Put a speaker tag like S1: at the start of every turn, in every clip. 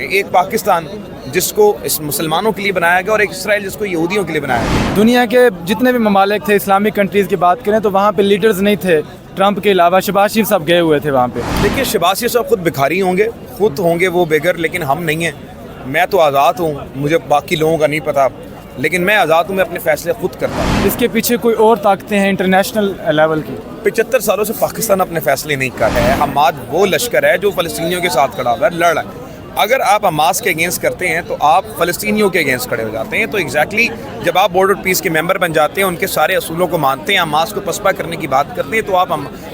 S1: ایک پاکستان جس کو اس مسلمانوں کے لیے بنایا گیا اور ایک اسرائیل جس کو یہودیوں کے لیے بنایا گیا۔
S2: دنیا کے جتنے بھی ممالک تھے اسلامک کنٹریز کی بات کریں تو وہاں پہ لیڈرز نہیں تھے، ٹرمپ کے علاوہ شہباز شریف صاحب گئے ہوئے تھے وہاں پہ۔
S1: دیکھیے شہباز شریف صاحب خود بھکاری ہوں گے، خود ہوں گے وہ بیگر، لیکن ہم نہیں ہیں۔ میں تو آزاد ہوں، مجھے باقی لوگوں کا نہیں پتہ، لیکن میں آزاد ہوں، میں اپنے فیصلے خود کرتا ہوں۔
S2: اس کے پیچھے کوئی اور طاقتیں ہیں انٹرنیشنل لیول کی؟
S1: 75 سالوں سے پاکستان اپنے فیصلے نہیں کر رہا ہے۔ حماد وہ لشکر ہے جو فلسطینیوں کے ساتھ کھڑا ہوا ہے، لڑ رہا ہے۔ اگر آپ حماس کے اگینسٹ کرتے ہیں تو آپ فلسطینیوں کے اگینسٹ کھڑے ہو جاتے ہیں۔ تو ایگزیکٹلی جب آپ بورڈر پیس کے ممبر بن جاتے ہیں، ان کے سارے اصولوں کو مانتے ہیں، حماس کو پسپا کرنے کی بات کرتے ہیں، تو آپ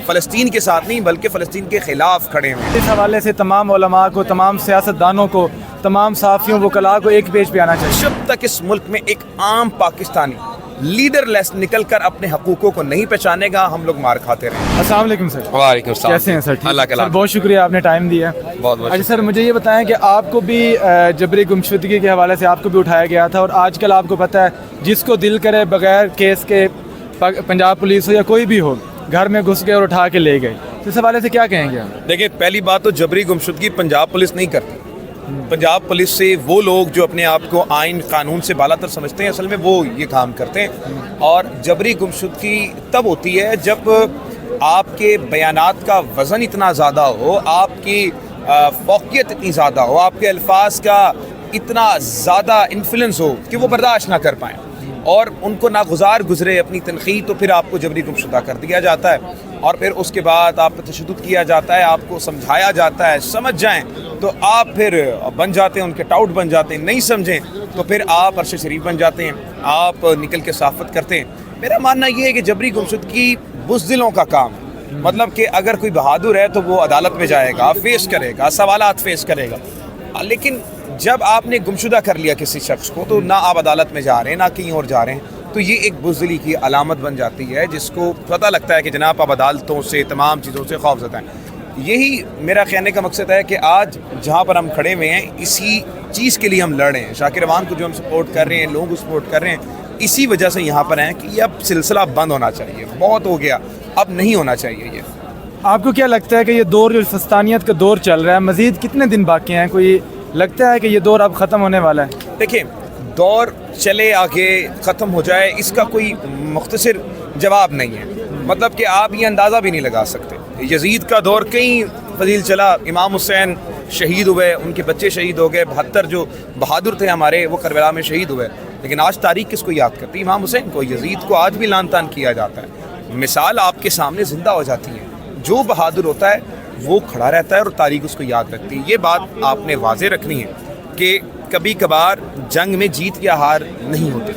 S1: فلسطین کے ساتھ نہیں بلکہ فلسطین کے خلاف کھڑے ہیں۔
S2: اس حوالے سے تمام علماء کو، تمام سیاستدانوں کو، تمام صحافیوں وکلاء کو ایک پیج پہ آنا چاہیے۔
S1: جب تک اس ملک میں ایک عام پاکستانی لیڈر لیس نکل کر اپنے حقوقوں کو نہیں پہچانے گا، ہم لوگ مار کھاتے رہیں گے۔
S2: السلام علیکم سر۔
S1: وعلیکم السلام۔
S2: کیسے ہیں سر؟ ٹھیک؟
S1: اللہ کا
S2: سر بہت شکریہ، آپ نے ٹائم دیا۔
S1: بہت بہت
S2: اچھا سر، مجھے یہ بتائیں کہ آپ کو بھی جبری گمشدگی کے حوالے سے آپ کو بھی اٹھایا گیا تھا، اور آج کل آپ کو پتہ ہے جس کو دل کرے بغیر کیس کے پنجاب پولیس ہو یا کوئی بھی ہو گھر میں گھس گئے اور اٹھا کے لے گئے، اس حوالے سے کیا کہیں گے آپ؟
S1: دیکھیں، پہلی بات تو جبری گمشدگی پنجاب پولیس نہیں کرتی۔ پنجاب پولیس سے وہ لوگ جو اپنے آپ کو آئین قانون سے بالا تر سمجھتے ہیں، اصل میں وہ یہ کام کرتے ہیں۔ اور جبری گمشدگی تب ہوتی ہے جب آپ کے بیانات کا وزن اتنا زیادہ ہو، آپ کی فوقیت اتنی زیادہ ہو، آپ کے الفاظ کا اتنا زیادہ انفلوئنس ہو کہ وہ برداشت نہ کر پائیں اور ان کو ناگزار گزرے اپنی تنقید، تو پھر آپ کو جبری گمشدہ کر دیا جاتا ہے، اور پھر اس کے بعد آپ پر تشدد کیا جاتا ہے، آپ کو سمجھایا جاتا ہے، سمجھ جائیں تو آپ پھر بن جاتے ہیں ان کے ٹاؤٹ بن جاتے ہیں، نہیں سمجھیں تو پھر آپ عرش شریف بن جاتے ہیں، آپ نکل کے صحافت کرتے ہیں۔ میرا ماننا یہ ہے کہ جبری گمشدگی بزدلوں کا کام ہے، مطلب کہ اگر کوئی بہادر ہے تو وہ عدالت میں جائے گا، فیس کرے گا، سوالات فیس کرے گا، لیکن جب آپ نے گمشدہ کر لیا کسی شخص کو تو نہ آپ عدالت میں جا رہے ہیں نہ کہیں اور جا رہے ہیں، تو یہ ایک بزدلی کی علامت بن جاتی ہے، جس کو پتہ لگتا ہے کہ جناب آپ عدالتوں سے، تمام چیزوں سے خوف زدہ ہیں۔ یہی میرا کہنے کا مقصد ہے کہ آج جہاں پر ہم کھڑے ہوئے ہیں، اسی چیز کے لیے ہم لڑ رہے ہیں۔ شاکر روان کو جو ہم سپورٹ کر رہے ہیں، لوگوں کو سپورٹ کر رہے ہیں، اسی وجہ سے یہاں پر ہیں کہ یہ اب سلسلہ بند ہونا چاہیے، بہت ہو گیا، اب نہیں ہونا چاہیے یہ۔
S2: آپ کو کیا لگتا ہے کہ یہ دور جو فسطانیت کا دور چل رہا ہے، مزید کتنے دن باقی ہیں؟ کوئی لگتا ہے کہ یہ دور اب ختم ہونے والا ہے؟
S1: دیکھیں، دور چلے آگے ختم ہو جائے، اس کا کوئی مختصر جواب نہیں ہے، مطلب کہ آپ یہ اندازہ بھی نہیں لگا سکتے۔ یزید کا دور کئی فضیل چلا، امام حسین شہید ہوئے، ان کے بچے شہید ہو گئے، 72 جو بہادر تھے ہمارے وہ کربلا میں شہید ہوئے، لیکن آج تاریخ کس کو یاد کرتی؟ امام حسین کو۔ یزید کو آج بھی لعن طعن کیا جاتا ہے۔ مثال آپ کے سامنے زندہ ہو جاتی ہے، جو بہادر ہوتا ہے وہ کھڑا رہتا ہے اور تاریخ اس کو یاد رکھتی ہے۔ یہ بات آپ نے واضح رکھنی ہے کہ کبھی کبھار جنگ میں جیت یا ہار نہیں ہوتے،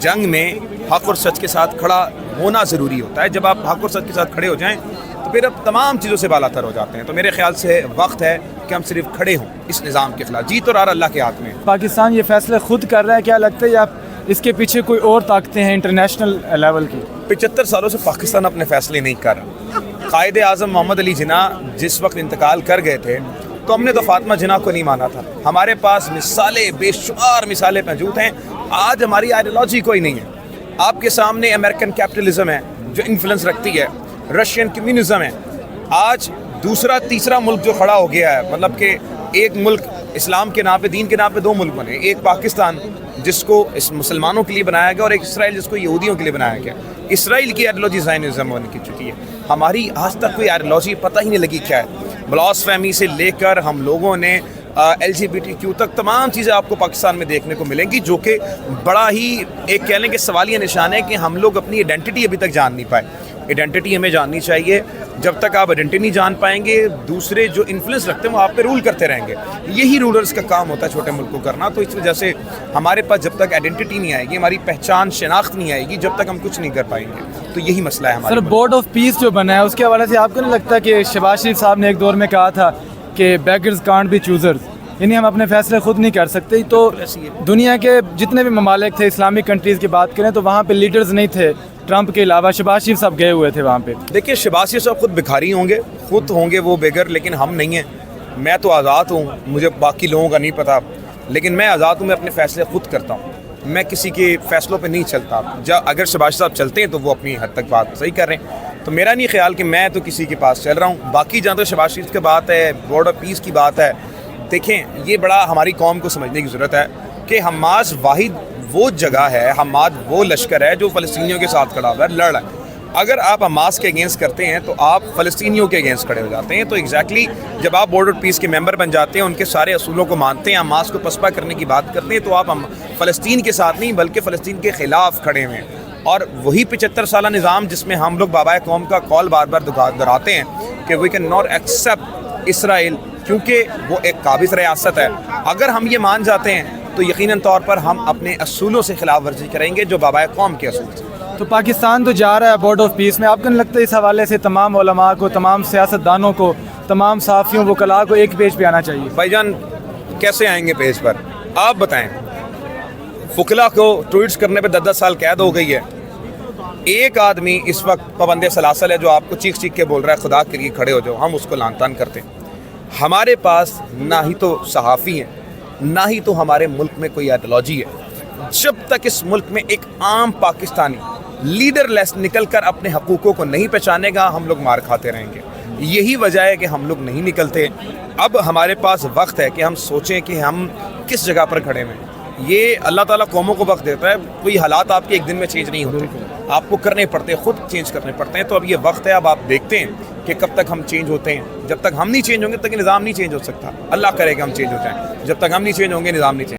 S1: جنگ میں حق اور سچ کے ساتھ کھڑا ہونا ضروری ہوتا ہے۔ جب آپ حق اور سچ کے ساتھ کھڑے ہو جائیں تو پھر اب تمام چیزوں سے بالا تر ہو جاتے ہیں۔ تو میرے خیال سے وقت ہے کہ ہم صرف کھڑے ہوں اس نظام کے خلاف، جیت اور ہار اللہ کے ہاتھ میں۔
S2: پاکستان یہ فیصلے خود کر رہا ہے، کیا لگتا ہے یا اس کے پیچھے کوئی اور طاقتیں ہیں انٹرنیشنل لیول کی؟
S1: 75 سالوں سے پاکستان اپنے فیصلے نہیں کر رہا۔ قائد اعظم محمد علی جناح جس وقت انتقال کر گئے تھے تو ہم نے تو فاطمہ جناح کو نہیں مانا تھا۔ ہمارے پاس مثالیں، بے شمار مثالیں موجود ہیں۔ آج ہماری آئیڈیالوجی کوئی نہیں ہے۔ آپ کے سامنے امریکن کیپٹلزم ہے جو انفلوئنس رکھتی ہے، رشین کمیونزم ہے۔ آج دوسرا تیسرا ملک جو کھڑا ہو گیا ہے، مطلب کہ ایک ملک اسلام کے نام پہ، دین کے نام پہ دو ملک بنے، ایک پاکستان جس کو اس مسلمانوں کے لیے بنایا گیا اور ایک اسرائیل جس کو یہودیوں کے لیے بنایا گیا۔ اسرائیل کی آئیڈیالوجی زائنزم ہونے کی چکی ہے، ہماری آج تک کوئی آئیڈیالوجی پتہ ہی نہیں لگی کیا ہے۔ بلاسفیمی سے لے کر ہم لوگوں نے LGBTQ تک تمام چیزیں آپ کو پاکستان میں دیکھنے کو ملیں گی، جو کہ بڑا ہی ایک کہہ لیں کہ سوالیہ نشان ہے کہ ہم لوگ اپنی آئیڈینٹی ابھی تک جان نہیں پائے۔ آئیڈینٹی ہمیں جاننی چاہیے، جب تک آپ آئیڈینٹی نہیں جان پائیں گے دوسرے جو انفلوئنس رکھتے ہیں وہ آپ پہ رول کرتے رہیں گے۔ یہی رولرز کا کام ہوتا ہے چھوٹے ملک کو کرنا۔ تو اس وجہ سے ہمارے پاس جب تک آئیڈینٹی نہیں آئے گی، ہماری پہچان شناخت نہیں آئے گی، جب تک ہم کچھ نہیں کر پائیں گے۔ تو یہی مسئلہ ہے ہمارا۔
S2: سر بورڈ آف پیس جو بنا ہے اس کے حوالے سے آپ کو نہیں لگتا کہ شہباز شریف صاحب نے ایک دور میں کہا تھا کہ بیگرز کانٹ بی چوزرز، یعنی ہم اپنے فیصلے خود نہیں کر سکتے؟ تو دنیا کے جتنے بھی ممالک تھے اسلامک کنٹریز کی بات کریں تو وہاں پہ لیڈرز نہیں تھے، ٹرمپ کے علاوہ شہباز شریف صاحب گئے ہوئے تھے وہاں پہ۔
S1: دیکھیے شہباز شریف صاحب خود بھکاری ہوں گے، خود ہوں گے وہ بیگر، لیکن ہم نہیں ہیں۔ میں تو آزاد ہوں، مجھے باقی لوگوں کا نہیں پتہ، لیکن میں آزاد ہوں، میں اپنے فیصلے خود کرتا ہوں، میں کسی کے فیصلوں پہ نہیں چلتا۔ اگر شہباز صاحب چلتے ہیں تو وہ اپنی حد تک بات صحیح کر رہے ہیں، تو میرا نہیں خیال کہ میں تو کسی کے پاس چل رہا ہوں۔ باقی جہاں تو شہباز شریف کی بات ہے، بورڈ آف پیس کی بات ہے، دیکھیں یہ بڑا ہماری قوم کو سمجھنے کی ضرورت ہے کہ حماس واحد وہ جگہ ہے، حماس وہ لشکر ہے جو فلسطینیوں کے ساتھ کھڑا ہوا ہے، لڑ رہا ہے۔ اگر آپ حماس کے اگینسٹ کرتے ہیں تو آپ فلسطینیوں کے اگینسٹ کھڑے ہو جاتے ہیں۔ تو ایگزیکٹلی جب آپ بورڈر پیس کے ممبر بن جاتے ہیں، ان کے سارے اصولوں کو مانتے ہیں، حماس کو پسپا کرنے کی بات کرتے ہیں، تو آپ فلسطین کے ساتھ نہیں بلکہ فلسطین کے خلاف کھڑے ہوئے ہیں۔ اور وہی 75 سالہ نظام جس میں ہم لوگ بابائے قوم کا قول بار بار دہراتے ہیں کہ وی کین ناٹ ایکسیپٹ اسرائیل، کیونکہ وہ ایک قابض ریاست ہے۔ اگر ہم یہ مان جاتے ہیں تو یقیناً طور پر ہم اپنے اصولوں سے خلاف ورزی کریں گے جو بابائے قوم کے اصول ہیں۔
S2: تو پاکستان تو جا رہا ہے بورڈ آف پیس میں، آپ کو نہیں لگتا اس حوالے سے تمام علماء کو، تمام سیاستدانوں کو، تمام صحافیوں وکلاء کو ایک پیج پہ آنا چاہیے؟
S1: بھائی جان کیسے آئیں گے پیج پر؟ آپ بتائیں۔ وکلاء کو ٹویٹس کرنے پہ 10 سال قید ہو گئی ہے۔ ایک آدمی اس وقت پابند سلاسل ہے جو آپ کو چیخ چیخ کے بول رہا ہے خدا کے لیے کھڑے ہو جاؤ، ہم اس کو لعن طعن کرتے ہیں۔ ہمارے پاس نہ ہی تو صحافی ہیں، نہ ہی تو ہمارے ملک میں کوئی آئیڈیالوجی ہے۔ جب تک اس ملک میں ایک عام پاکستانی لیڈر لیس نکل کر اپنے حقوقوں کو نہیں پہچانے گا، ہم لوگ مار کھاتے رہیں گے۔ یہی وجہ ہے کہ ہم لوگ نہیں نکلتے۔ اب ہمارے پاس وقت ہے کہ ہم سوچیں کہ ہم کس جگہ پر کھڑے ہوئے ہیں۔ یہ اللہ تعالیٰ قوموں کو وقت دیتا ہے، کوئی حالات آپ کے ایک دن میں چینج نہیں ہوتے، آپ کو کرنے پڑتے، خود چینج کرنے پڑتے ہیں۔ تو اب یہ وقت ہے، اب آپ دیکھتے ہیں کہ کب تک ہم چینج ہوتے ہیں۔ جب تک ہم نہیں چینج ہوں گے تب تک نظام نہیں چینج ہو سکتا۔ اللہ کرے کہ ہم چینج ہو جائیں، جب تک ہم نہیں چینج ہوں گے نظام نہیں چینج